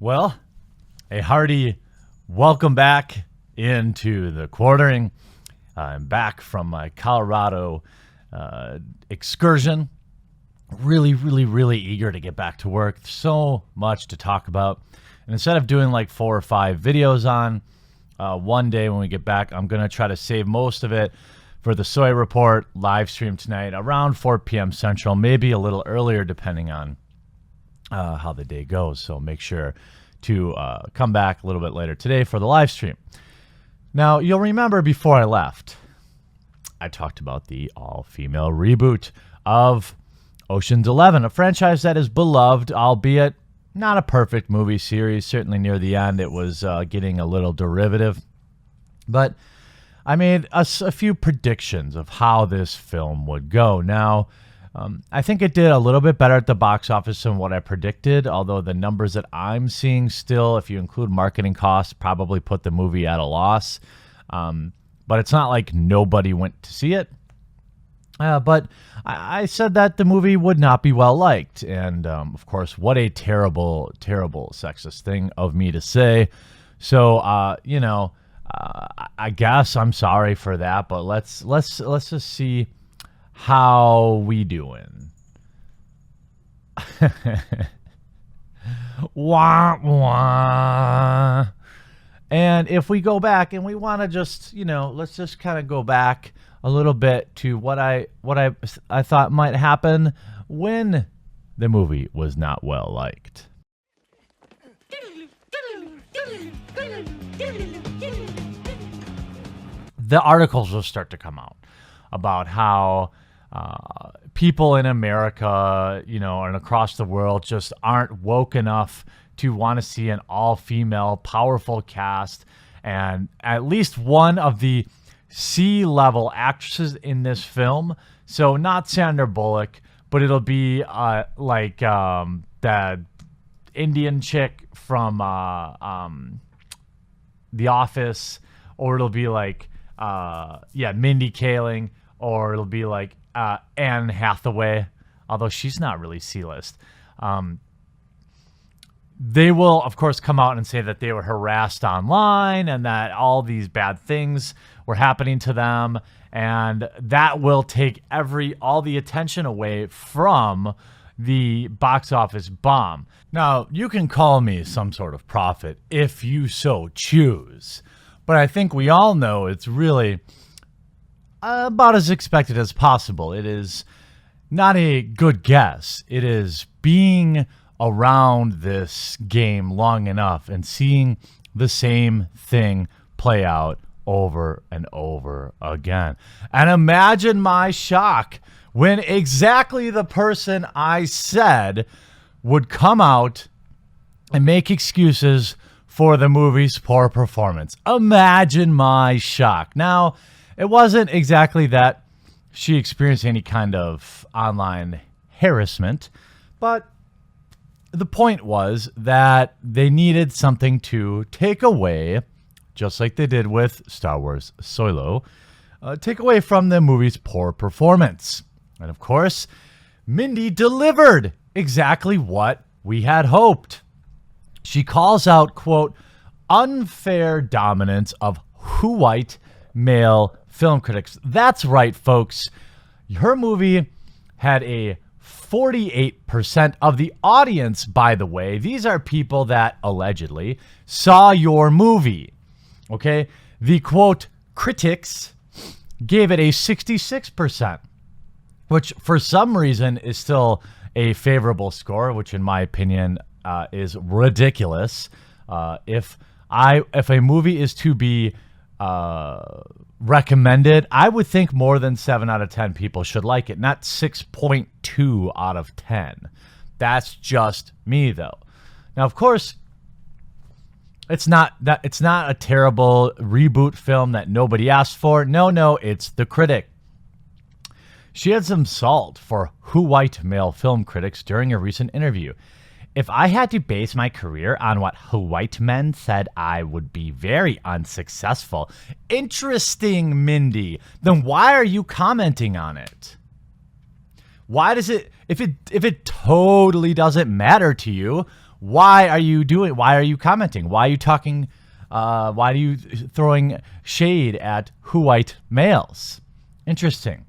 Well, a hearty welcome back into the quartering. I'm back from my Colorado excursion. Really eager to get back to work. So much to talk about. And instead of doing like 4 or 5 videos on one day when we get back, I'm going to try to save most of it for the Soy Report live stream tonight around 4 p.m. Central, maybe a little earlier depending on how the day goes. So make sure to come back a little bit later today for the live stream. Now, you'll remember before I left, I talked about the all-female reboot of Ocean's 11, a franchise that is beloved, albeit not a perfect movie series. Certainly near the end, it was getting a little derivative. But I made a few predictions of how this film would go. Now, I think it did a little bit better at the box office than what I predicted, although the numbers that I'm seeing still, if you include marketing costs, probably put the movie at a loss. But it's not like nobody went to see it. But I said that the movie would not be well liked. And, of course, what a terrible sexist thing of me to say. So, I guess I'm sorry for that, but let's just see how we doing. Wah, wah. And if we go back and we want to just, let's just kind of go back a little bit to what I thought might happen when the movie was not well liked. The articles will start to come out about how people in America, and across the world just aren't woke enough to want to see an all-female, powerful cast. And at least one of the C-level actresses in this film, so not Sandra Bullock, but it'll be the Indian chick from The Office, or it'll be like Mindy Kaling, or it'll be like Anne Hathaway, although she's not really C-list. They will, of course, come out and say that they were harassed online and that all these bad things were happening to them, and that will take all the attention away from the box office bomb. Now, you can call me some sort of prophet if you so choose, but I think we all know it's really about as expected as possible. It is not a good guess. It is being around this game long enough and seeing the same thing play out over and over again. And imagine my shock when exactly the person I said would come out and make excuses for the movie's poor performance. Imagine my shock. Now, it wasn't exactly that she experienced any kind of online harassment, but the point was that they needed something to take away, just like they did with Star Wars Solo, take away from the movie's poor performance. And of course, Mindy delivered exactly what we had hoped. She calls out, quote, unfair dominance of white male film critics. That's right, folks. Her movie had a 48% of the audience, by the way. These are people that allegedly saw your movie. Okay? The, quote, critics gave it a 66%, which for some reason is still a favorable score, which in my opinion is ridiculous. If a movie is to be recommended, I would think more than 7 out of 10 people should like it, not 6.2 out of 10. That's just me, though. Now, of course, it's not a terrible reboot film that nobody asked for. No, it's the critic. She had some salt for white male film critics during a recent interview. If I had to base my career on what white men said, I would be very unsuccessful. Interesting, Mindy. Then why are you commenting on it? Why does it, if it totally doesn't matter to you, Why are you commenting? Why are you talking? Why are you throwing shade at white males? Interesting.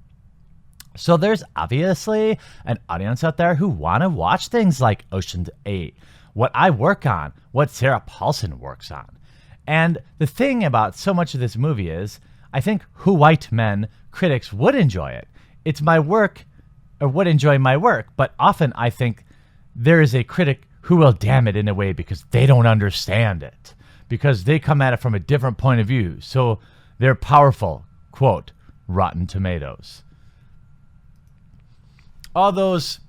So there's obviously an audience out there who want to watch things like Ocean's 8, what I work on, what Sarah Paulson works on. And the thing about so much of this movie is, I think white men critics would enjoy it. It's my work, or would enjoy my work, but often I think there is a critic who will damn it in a way because they don't understand it, because they come at it from a different point of view. So they're powerful. Quote, Rotten Tomatoes. All those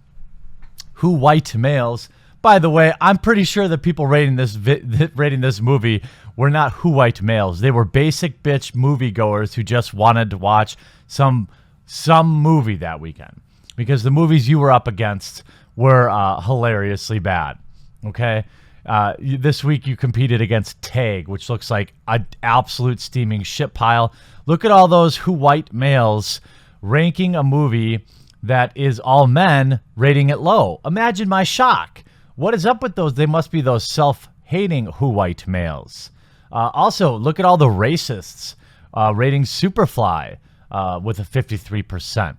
white males. By the way, I'm pretty sure the people rating this movie were not white males. They were basic bitch moviegoers who just wanted to watch some movie that weekend, because the movies you were up against were hilariously bad. Okay, this week you competed against Tag, which looks like an absolute steaming shit pile. Look at all those white males ranking a movie that is all men, rating it low. Imagine my shock. What is up with those? They must be those self-hating white males. Also, look at all the racists rating Superfly with a 53%.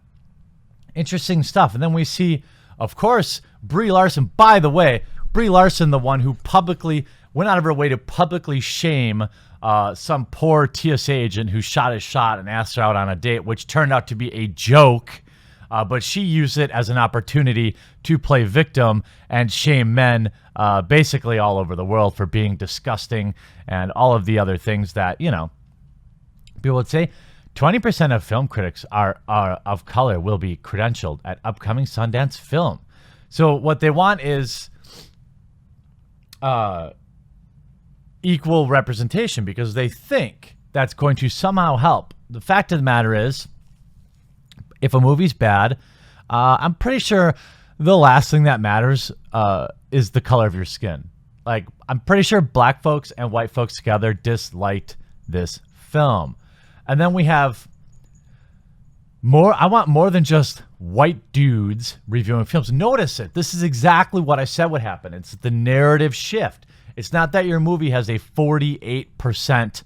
Interesting stuff. And then we see, of course, Brie Larson. By the way, Brie Larson, the one who publicly went out of her way to publicly shame some poor TSA agent who shot his shot and asked her out on a date, which turned out to be a joke. But she used it as an opportunity to play victim and shame men basically all over the world for being disgusting and all of the other things that, people would say. 20% of film critics are of color will be credentialed at upcoming Sundance Film. So what they want is equal representation, because they think that's going to somehow help. The fact of the matter is, if a movie's bad, I'm pretty sure the last thing that matters is the color of your skin. Like, I'm pretty sure black folks and white folks together disliked this film. And then we have I want more than just white dudes reviewing films. Notice it. This is exactly what I said would happen. It's the narrative shift. It's not that your movie has a 48%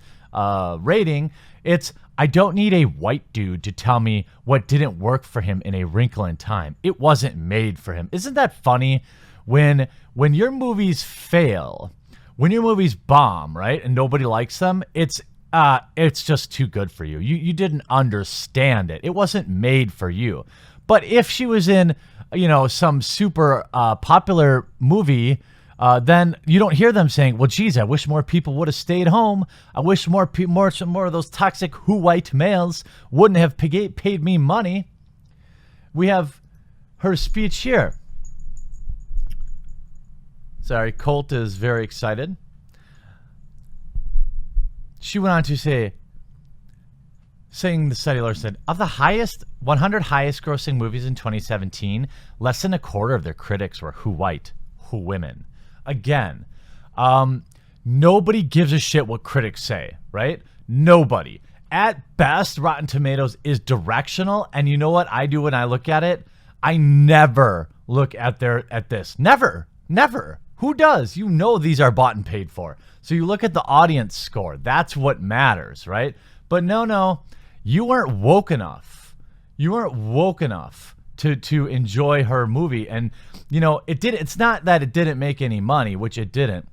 rating. It's, I don't need a white dude to tell me what didn't work for him in A Wrinkle in Time. It wasn't made for him. Isn't that funny? When your movies fail, when your movies bomb, right, and nobody likes them, it's just too good for you. You didn't understand it. It wasn't made for you. But if she was in, some super popular movie, then you don't hear them saying, well, geez, I wish more people would have stayed home. I wish more of those toxic white males wouldn't have paid me money. We have her speech here. Sorry, Colt is very excited. She went on to say, saying the study Larson, of the 100 highest grossing movies in 2017, less than a quarter of their critics were white, women. Again, nobody gives a shit what critics say, right? Nobody. At best, Rotten Tomatoes is directional, and you know what I do when I look at it? I never look at this. Never. Who does? These are bought and paid for. So you look at the audience score. That's what matters, right? But no, you weren't woke enough. You weren't woke enough to enjoy her movie. And, it's not that it didn't make any money, which it didn't,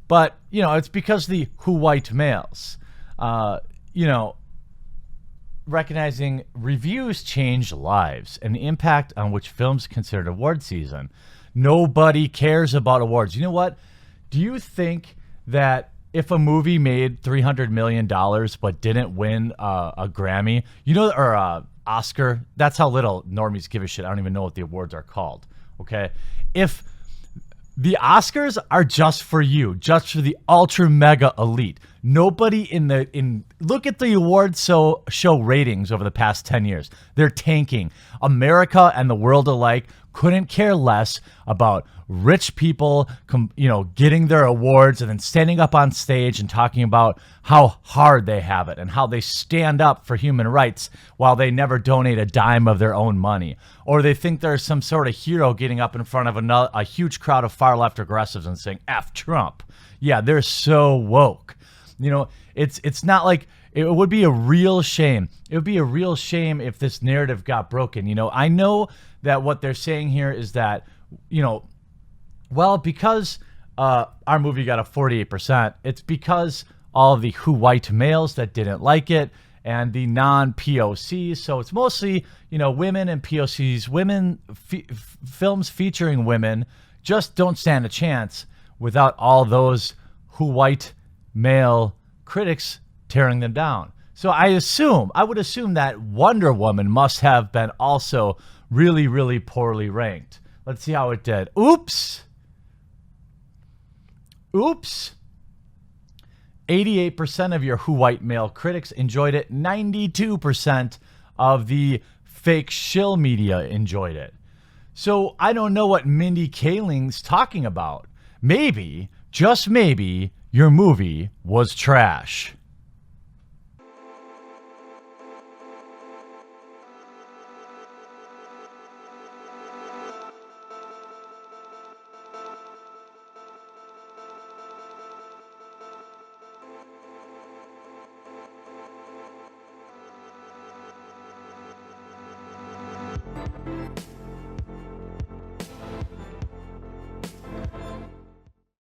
but, it's because the white males, recognizing reviews change lives and the impact on which films considered award season. Nobody cares about awards. You know what? Do you think that if a movie made $300 million but didn't win a Grammy, or Oscar, that's how little normies give a shit. I don't even know what the awards are called. Okay. If the Oscars are just for you, just for the ultra mega elite, nobody look at the awards show ratings over the past 10 years. They're tanking. America and the world alike couldn't care less about rich people, getting their awards and then standing up on stage and talking about how hard they have it and how they stand up for human rights while they never donate a dime of their own money. Or they think they're some sort of hero getting up in front of a huge crowd of far left progressives and saying, F Trump. Yeah, they're so woke. It's not like it would be a real shame. It would be a real shame if this narrative got broken. I know that what they're saying here is that, because our movie got a 48%, it's because all of the white males that didn't like it and the non-POCs. So it's mostly, women and POCs. Films featuring women just don't stand a chance without all those white male critics tearing them down. So I would assume that Wonder Woman must have been also really, really poorly ranked. Let's see how it did. Oops. 88% of your white male critics enjoyed it. 92% of the fake shill media enjoyed it. So I don't know what Mindy Kaling's talking about. Maybe, just maybe, your movie was trash.